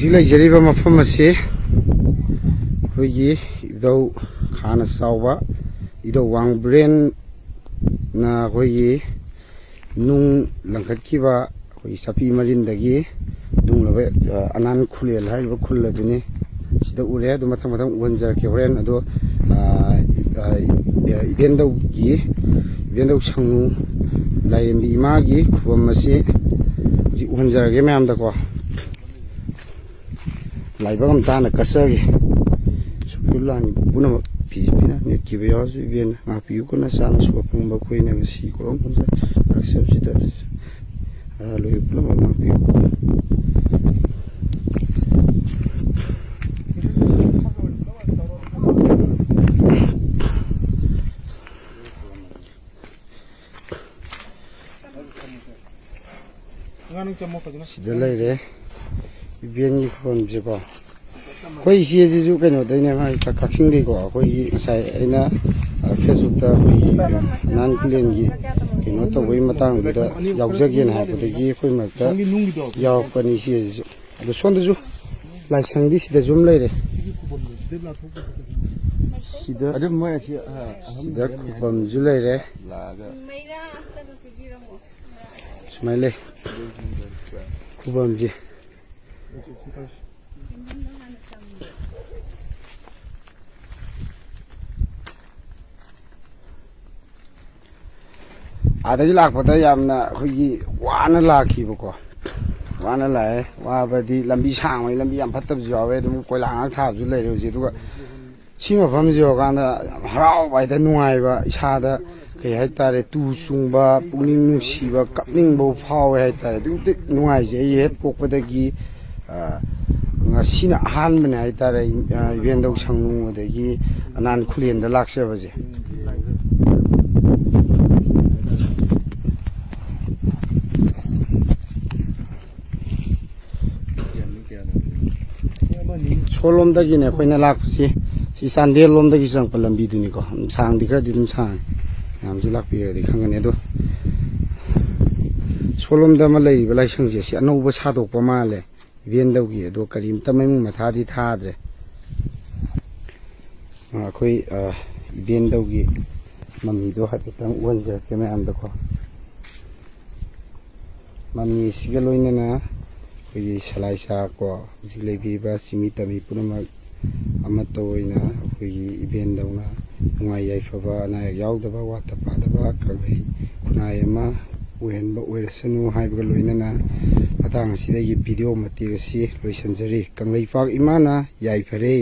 ꯍꯧꯖꯤꯛ ꯂꯩꯖꯔꯤꯕ ꯃꯐꯝ ꯑꯁꯤ ꯑꯩꯈꯣꯏꯒꯤ ꯏꯙꯧ ꯈꯥꯅ ꯆꯥꯎꯕ ꯏꯙꯧ ꯋꯥꯡꯕ꯭ꯔꯦꯟꯅ ꯑꯩꯈꯣꯏꯒꯤ ꯅꯨꯡ ꯂꯪꯈꯠꯈꯤꯕ ꯑꯩꯈꯣꯏꯒꯤ ꯆꯄꯤ ꯃꯔꯤꯟꯗꯒꯤ ꯅꯨꯡꯂꯕ ꯑꯅꯥꯟ ꯈꯨꯂꯦꯜ ꯍꯥꯏꯔꯤꯕ ꯈꯨꯜ ꯑꯗꯨꯅꯤ ꯁꯤꯗ ꯎꯔꯦ ꯑꯗꯨ ꯃꯊꯪ ꯎꯍꯟꯖꯔꯛꯀꯦ ꯍꯣꯔꯦꯟ ꯑꯗꯣ ꯏꯕꯦꯟꯗꯧ ꯁꯪꯅꯨ ꯂꯥꯏꯔꯦꯝꯕꯤ ꯏꯃꯥꯒꯤ ꯈꯨꯕꯝ ꯑꯁꯤ ꯍꯧꯖꯤꯛ ꯎꯍꯟꯖꯔꯒꯦ ꯃꯌꯥꯝꯗꯀꯣ ꯂꯥꯏꯕꯛ ꯑꯃꯇꯥꯅ ꯀꯠꯆꯒꯦ ꯁꯨꯛꯀꯨꯜ ꯂꯥꯟꯒꯤ ꯄꯨꯝꯅꯃꯛ ꯐꯤꯖꯤꯟꯕꯤꯅ ꯅꯦꯠꯈꯤꯕ ꯌꯥꯎꯔꯁꯨ ꯏꯕꯦꯟꯅ ꯉꯥꯛꯄꯤꯌꯨꯀꯣꯅ ꯆꯥꯅ ꯁꯣꯛꯄꯪꯕ ꯑꯩꯈꯣꯏꯅ ꯉꯁꯤ ꯀꯣꯔꯣꯝ ꯄꯨꯟꯖ ꯂꯥꯛꯆꯕꯁꯤꯗ ꯂꯣꯏ ꯄꯨꯝꯅꯃꯛ ꯉꯥꯛꯄꯤꯌꯨ ꯁꯤꯗ ꯂꯩꯔꯦ ꯏꯕꯦꯟꯒꯤ ꯈꯨꯕꯝꯁꯦꯀꯣ ꯑꯩꯈꯣꯏ ꯏꯆꯦꯁꯤꯁꯨ ꯀꯩꯅꯣꯗꯩꯅꯦ ꯃꯥꯒꯤ ꯀꯛꯆꯤꯡꯗꯩꯀꯣ ꯑꯩꯈꯣꯏꯒꯤ ꯉꯁꯥꯏ ꯑꯩꯅ ꯐꯦꯁꯕꯨꯛꯇ ꯑꯩꯈꯣꯏꯒꯤ ꯑꯅꯥꯟ ꯈꯨꯂꯦꯟꯒꯤ ꯀꯩꯅꯣ ꯇꯧꯕꯒꯤ ꯃꯇꯥꯡꯗꯨꯗ ꯌꯥꯎꯖꯒꯦꯅ ꯍꯥꯏꯕꯗꯒꯤ ꯑꯩꯈꯣꯏ ꯃꯔꯛꯇ ꯌꯥꯎꯔꯛꯄꯅꯤ ꯏꯆꯦꯁꯤꯁꯨ ꯑꯗꯣ ꯁꯣꯝꯗꯁꯨ ꯂꯥꯏꯁꯪꯗꯤ ꯁꯤꯗꯁꯨ ꯂꯩꯔꯦ ꯁꯤꯗ ꯈꯨꯕꯝꯁꯨ ꯂꯩꯔꯦ ꯁꯨꯃꯥꯏꯅ ꯂꯩ ꯈꯨꯕꯝꯁꯦ ꯑꯗꯒꯤ ꯂꯥꯛꯄꯗ ꯌꯥꯝꯅ ꯑꯩꯈꯣꯏꯒꯤ ꯋꯥꯅ ꯂꯥꯛꯈꯤꯕꯀꯣ ꯋꯥꯅ ꯂꯥꯛꯑꯦ ꯋꯥꯕꯗꯤ ꯂꯝꯕꯤ ꯁꯥꯡꯕꯅꯤ ꯂꯝꯕꯤ ꯌꯥꯝ ꯐꯠꯇꯕꯁꯨ ꯌꯥꯎꯋꯦ ꯑꯗꯨꯝ ꯀꯣꯏꯂꯥ ꯉꯥꯛ ꯊꯥꯕꯁꯨ ꯂꯩꯔꯦ ꯍꯧꯖꯤꯛ ꯑꯗꯨꯒ ꯁꯤ ꯃꯐꯝꯁꯤ ꯌꯧꯔꯀꯥꯟꯗ ꯌꯥꯝ ꯍꯔꯥꯎꯕ ꯍꯥꯏꯇꯥꯔꯦ ꯅꯨꯡꯉꯥꯏꯕ ꯏꯁꯥꯗ ꯀꯩ ꯍꯥꯏꯇꯥꯔꯦ ꯇꯨ ꯆꯨꯡꯕ ꯄꯨꯛꯅꯤꯡ ꯅꯨꯡꯁꯤꯕ ꯀꯞꯅꯤꯡꯕ ꯐꯥꯎꯋꯦ ꯍꯥꯏꯇꯥꯔꯦ ꯑꯗꯨꯛꯀꯤ ꯃꯇꯤꯛ ꯅꯨꯡꯉꯥꯏꯖꯩ ꯑꯩ ꯍꯦꯛ ꯄꯣꯛꯄꯗꯒꯤ ꯉꯁꯤꯅ ꯑꯍꯥꯟꯕꯅꯦ ꯍꯥꯏꯇꯥꯔꯦ ꯏꯕꯦꯟꯗꯧ ꯁꯪꯅꯨ ꯑꯗꯒꯤ ꯑꯅꯥꯟ ꯈꯨꯂꯦꯟꯗ ꯂꯥꯛꯆꯕꯁꯦ ꯁꯣꯂꯣꯝꯗꯒꯤꯅꯦ ꯑꯩꯈꯣꯏꯅ ꯂꯥꯛꯄꯁꯤ ꯁꯤ ꯆꯥꯟꯗꯦꯜ ꯂꯣꯝꯗꯒꯤ ꯆꯪꯉꯛꯄ ꯂꯝꯕꯤꯗꯨꯅꯤꯀꯣ ꯁꯥꯡꯗꯤ ꯈꯔꯗꯤ ꯑꯗꯨꯝ ꯁꯥꯡꯉꯦ ꯃꯌꯥꯝꯁꯨ ꯂꯥꯛꯄꯤꯔꯗꯤ ꯈꯪꯒꯅꯤ ꯑꯗꯣ ꯁꯣꯂꯣꯝꯗ ꯑꯃ ꯂꯩꯔꯤꯕ ꯂꯥꯏꯁꯪꯁꯦ ꯁꯤ ꯑꯅꯧꯕ ꯁꯥꯗꯣꯛꯄ ꯃꯥꯜꯂꯦ ꯏꯕꯦꯟꯗꯧꯒꯤ ꯑꯗꯣ ꯀꯔꯤꯝꯇ ꯃꯃꯤꯡ ꯃꯊꯥꯗꯤ ꯊꯥꯗ꯭ꯔꯦ ꯑꯩꯈꯣꯏ ꯏꯕꯦꯟꯗꯧꯒꯤ ꯃꯃꯤꯗꯣ ꯍꯥꯏꯐꯦꯠꯇꯪ ꯎꯍꯟꯖꯔꯛꯀꯦ ꯃꯌꯥꯝꯗꯀꯣ ꯃꯃꯤꯁꯤꯒ ꯂꯣꯏꯅꯅ ꯑꯩꯈꯣꯏꯒꯤ ꯁꯂꯥꯏꯁꯥ ꯀꯣ ꯍꯧꯖꯤꯛ ꯂꯩꯕꯤꯔꯤꯕ ꯆꯤꯃꯤ ꯇꯝꯃꯤ ꯄꯨꯝꯅꯃꯛ ꯑꯃꯠꯇ ꯑꯣꯏꯅ ꯑꯩꯈꯣꯏꯒꯤ ꯏꯕꯦꯟꯗꯧꯅ ꯅꯨꯡꯉꯥꯏ ꯌꯥꯏꯐꯕ ꯑꯅꯥ ꯑꯌꯦꯛ ꯌꯥꯎꯗꯕ ꯋꯥꯠꯇ ꯄꯥꯗꯕ ꯀꯪꯂꯩ ꯈꯨꯟꯅꯥꯏ ꯑꯃ ꯑꯣꯏꯍꯟꯕ ꯑꯣꯏꯔꯁꯅꯨ ꯍꯥꯏꯕꯒ ꯂꯣꯏꯅꯅ ꯃꯇꯥꯡ ꯑꯁꯤꯗ ꯚꯤꯗꯤꯑꯣ ꯃꯇꯦꯛ ꯑꯁꯤ ꯂꯣꯏꯁꯤꯟꯖꯔꯤ ꯀꯪꯂꯩꯄꯥꯛ ꯏꯃꯥꯅ ꯌꯥꯏꯐꯔꯦ꯫